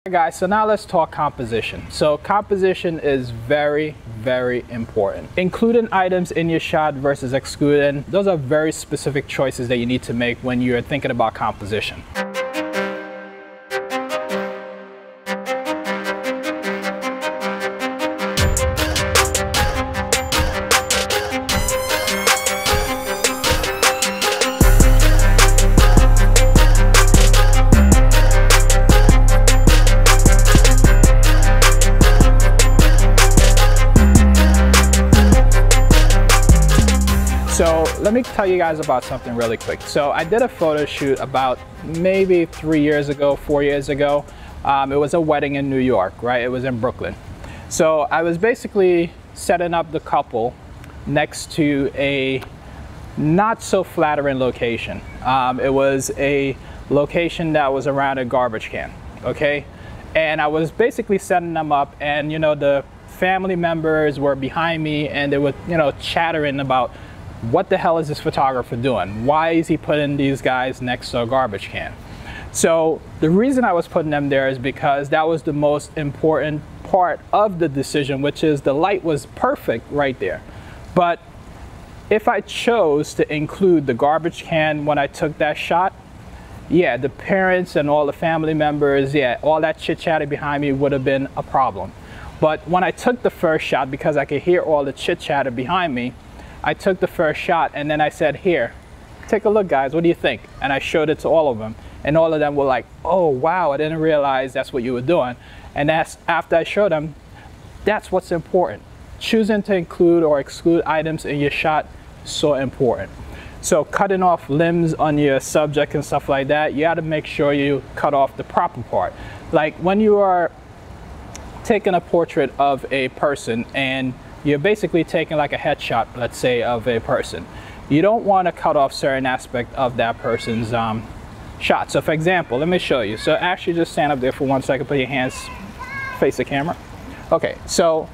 Guys, so now let's talk composition. So composition is very important. Including items in your shot versus excluding, those are very specific choices that you need to make when you're thinking about composition. So let me tell you guys about something really quick. So I did a photo shoot about maybe 3 years ago, 4 years ago. It was a wedding in New York, right? It was in Brooklyn. So I was basically setting up the couple next to a not so flattering location. It was a location that was around a garbage can, okay? And I was basically setting them up, and you know, the family members were behind me and they were, you know, chattering about, what the hell is this photographer doing? Why is he putting these guys next to a garbage can? So the reason I was putting them there is because that was the most important part of the decision, which is the light was perfect right there. But if I chose to include the garbage can when I took that shot, yeah, the parents and all the family members, yeah, all that chit-chatting behind me would have been a problem. But when I took the first shot, because I could hear all the chit-chatter behind me, I took the first shot and then I said, here, take a look guys, what do you think? And I showed it to all of them, and all of them were like, oh wow, I didn't realize that's what you were doing. And that's after I showed them, that's what's important. Choosing to include or exclude items in your shot, so important. So cutting off limbs on your subject and stuff like that, you gotta make sure you cut off the proper part. Like when you are taking a portrait of a person and you're basically taking like a headshot, let's say, of a person. You don't want to cut off certain aspect of that person's shot. So for example, let me show you. So actually just stand up there for 1 second, put your hands face the camera. Okay, so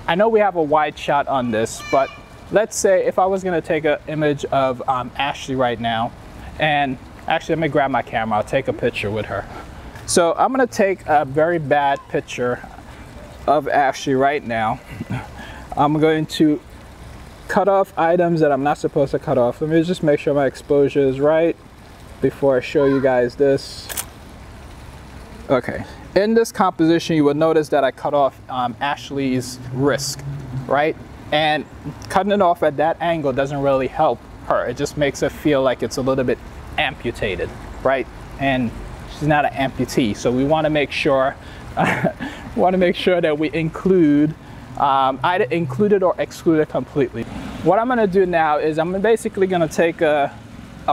I know we have a wide shot on this, but let's say if I was going to take an image of Ashley right now, and actually let me grab my camera, I'll take a picture with her. So I'm going to take a very bad picture of Ashley right now. I'm going to cut off items that I'm not supposed to cut off. Let me just make sure my exposure is right before I show you guys this. Okay, in this composition you will notice that I cut off Ashley's wrist, right? And cutting it off at that angle doesn't really help her. It just makes it feel like it's a little bit amputated, right? And she's not an amputee, so we want to make sure that we include either included or excluded completely. What I'm going to do now is I'm basically going to take a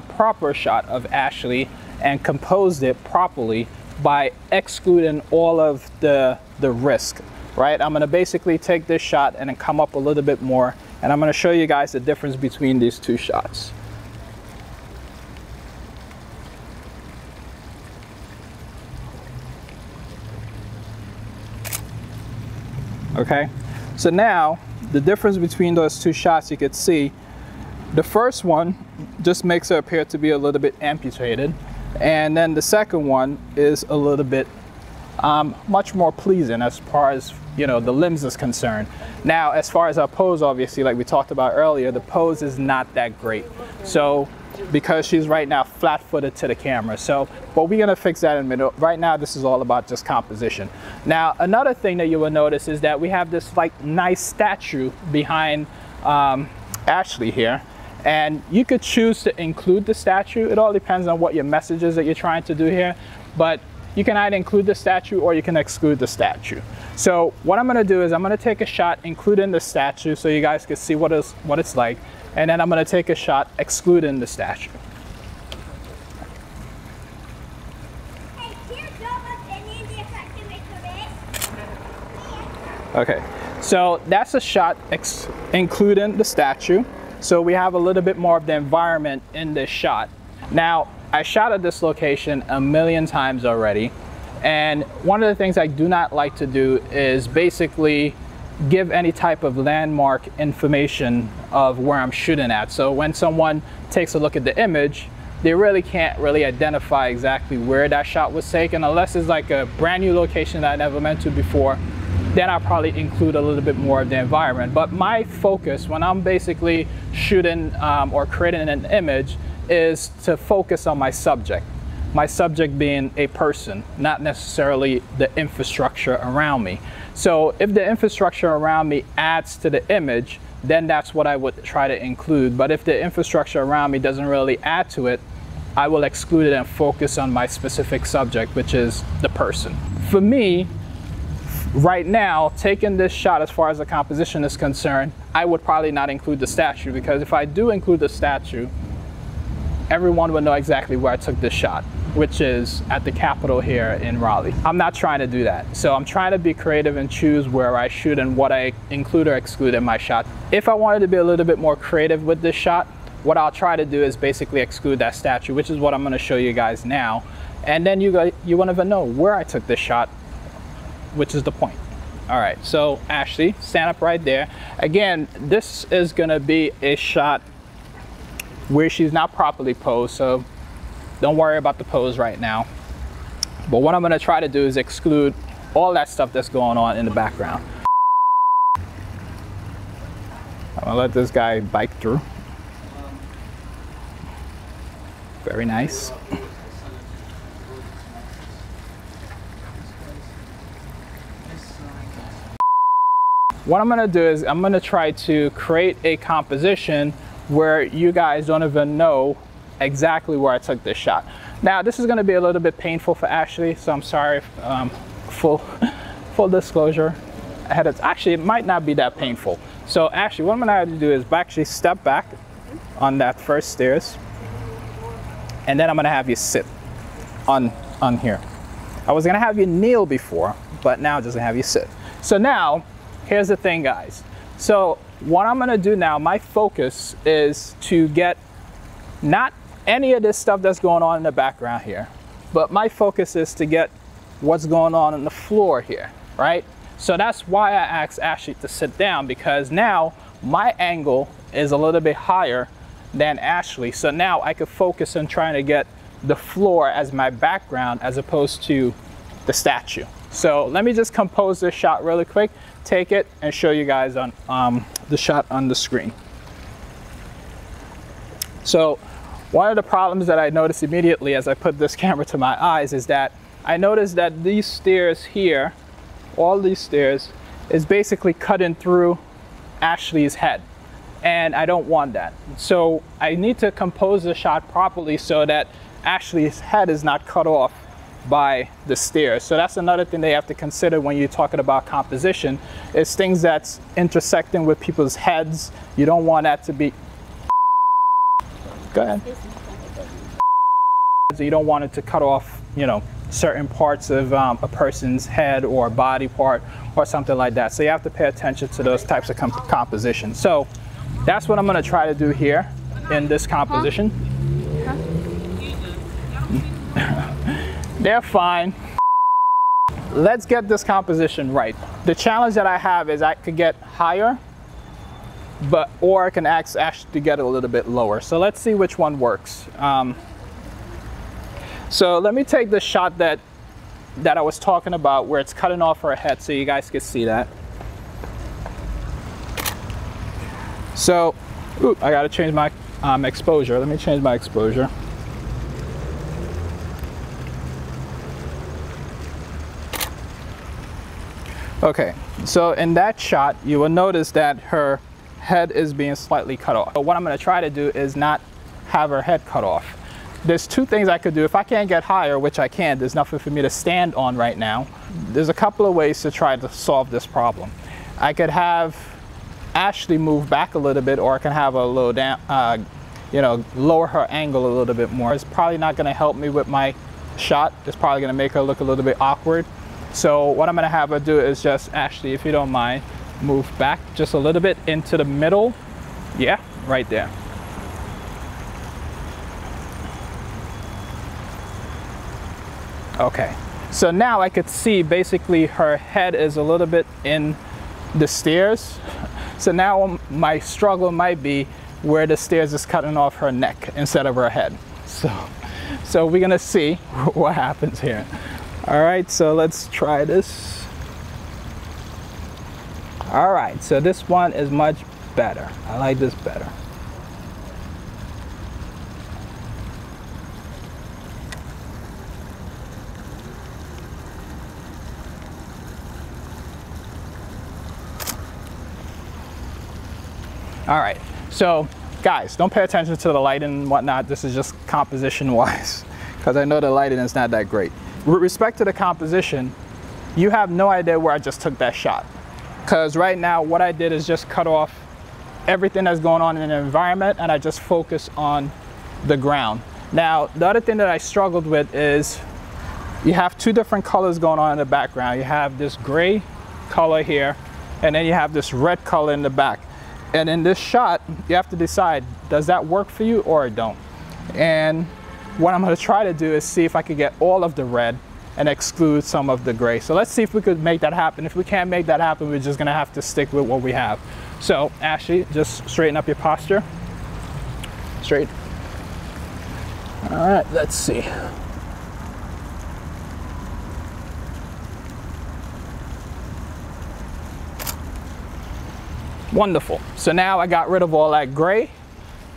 proper shot of Ashley and compose it properly by excluding all of the risk, right? I'm going to basically take this shot and then come up a little bit more, and I'm going to show you guys the difference between these two shots. Okay. So now, the difference between those two shots, you could see, the first one just makes her appear to be a little bit amputated, and then the second one is a little bit much more pleasing as far as, you know, the limbs is concerned. Now, as far as our pose, obviously, like we talked about earlier, the pose is not that great. So, because she's right now flat-footed to the camera. So, but we're gonna fix that in a minute. Right now, this is all about just composition. Now, another thing that you will notice is that we have this like nice statue behind Ashley here. And you could choose to include the statue. It all depends on what your message is that you're trying to do here. But you can either include the statue or you can exclude the statue. So what I'm gonna do is I'm gonna take a shot including the statue so you guys can see what it's like. And then I'm going to take a shot excluding the statue. Okay, so that's a shot including the statue. So we have a little bit more of the environment in this shot. Now, I shot at this location a million times already. And one of the things I do not like to do is basically give any type of landmark information of where I'm shooting at. So when someone takes a look at the image, they really can't really identify exactly where that shot was taken, unless it's like a brand new location that I never been to before. Then I'll probably include a little bit more of the environment. But my focus when I'm basically shooting or creating an image is to focus on my subject. My subject being a person, not necessarily the infrastructure around me. So if the infrastructure around me adds to the image, then that's what I would try to include. But if the infrastructure around me doesn't really add to it, I will exclude it and focus on my specific subject, which is the person. For me, right now, taking this shot as far as the composition is concerned, I would probably not include the statue, because if I do include the statue, everyone would know exactly where I took this shot, which is at the Capitol here in Raleigh. I'm not trying to do that. So I'm trying to be creative and choose where I shoot and what I include or exclude in my shot. If I wanted to be a little bit more creative with this shot, what I'll try to do is basically exclude that statue, which is what I'm gonna show you guys now. And then you won't even know where I took this shot, which is the point. All right, so Ashley, stand up right there. Again, this is gonna be a shot where she's not properly posed, so don't worry about the pose right now. But what I'm gonna try to do is exclude all that stuff that's going on in the background. I'm gonna let this guy bike through. Very nice. What I'm gonna do is I'm gonna try to create a composition where you guys don't even know exactly where I took this shot. Now this is gonna be a little bit painful for Ashley, so I'm sorry. Full disclosure ahead of actually it might not be that painful. So Ashley, what I'm gonna have to do is actually step back on that first stairs, and then I'm gonna have you sit on here. I was gonna have you kneel before, but now I'm just gonna have you sit. So now here's the thing, guys. So what I'm gonna do now, my focus is to get not any of this stuff that's going on in the background here, but my focus is to get what's going on the floor here, right? So that's why I asked Ashley to sit down, because now my angle is a little bit higher than Ashley. So now I could focus on trying to get the floor as my background as opposed to the statue. So let me just compose this shot really quick, take it and show you guys on the shot on the screen. So one of the problems that I noticed immediately as I put this camera to my eyes is that I noticed that these stairs here, all these stairs, is basically cutting through Ashley's head. And I don't want that. So I need to compose the shot properly so that Ashley's head is not cut off by the stairs. So that's another thing they have to consider when you're talking about composition, is things that's intersecting with people's heads. You don't want that to be... Go ahead. You don't want it to cut off, you know, certain parts of a person's head or body part or something like that. So you have to pay attention to those types of compositions. So that's what I'm going to try to do here in this composition. They're fine. Let's get this composition right. The challenge that I have is I could get higher, or I can ask Ash to get a little bit lower. So let's see which one works. So let me take the shot that I was talking about where it's cutting off her head so you guys can see that. So, I gotta change my exposure. Let me change my exposure. Okay, so in that shot, you will notice that her head is being slightly cut off. But what I'm gonna try to do is not have her head cut off. There's two things I could do. If I can't get higher, which I can't, there's nothing for me to stand on right now. There's a couple of ways to try to solve this problem. I could have Ashley move back a little bit, or I can have a little down, you know, lower her angle a little bit more. It's probably not gonna help me with my shot. It's probably gonna make her look a little bit awkward. So what I'm gonna have her do is just, Ashley, if you don't mind, move back just a little bit into the middle. Yeah, right there. Okay, so now I could see basically her head is a little bit in the stairs. So now my struggle might be where the stairs is cutting off her neck instead of her head. So we're gonna see what happens here. All right, so let's try this. All right, so this one is much better. I like this better. All right, so guys, don't pay attention to the lighting and whatnot. This is just composition wise, because I know the lighting is not that great. With respect to the composition, you have no idea where I just took that shot. Because right now, what I did is just cut off everything that's going on in the environment, and I just focus on the ground. Now, the other thing that I struggled with is you have two different colors going on in the background. You have this gray color here, and then you have this red color in the back. And in this shot, you have to decide, does that work for you or it don't? And what I'm gonna try to do is see if I could get all of the red and exclude some of the gray. So let's see if we could make that happen. If we can't make that happen, we're just gonna have to stick with what we have. So Ashley, just straighten up your posture. Straight. All right, let's see. Wonderful. So now I got rid of all that gray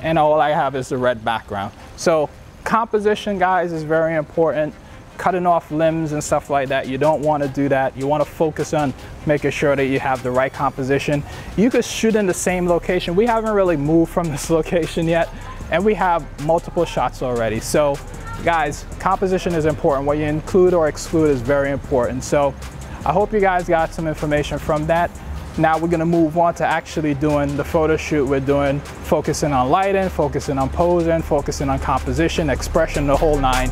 and all I have is the red background. So composition, guys, is very important. Cutting off limbs and stuff like that, you don't want to do that. You want to focus on making sure that you have the right composition. You could shoot in the same location. We haven't really moved from this location yet, and we have multiple shots already. So guys, composition is important. What you include or exclude is very important. So I hope you guys got some information from that. Now we're gonna move on to actually doing the photo shoot. We're doing focusing on lighting, focusing on posing, focusing on composition, expression, the whole nine.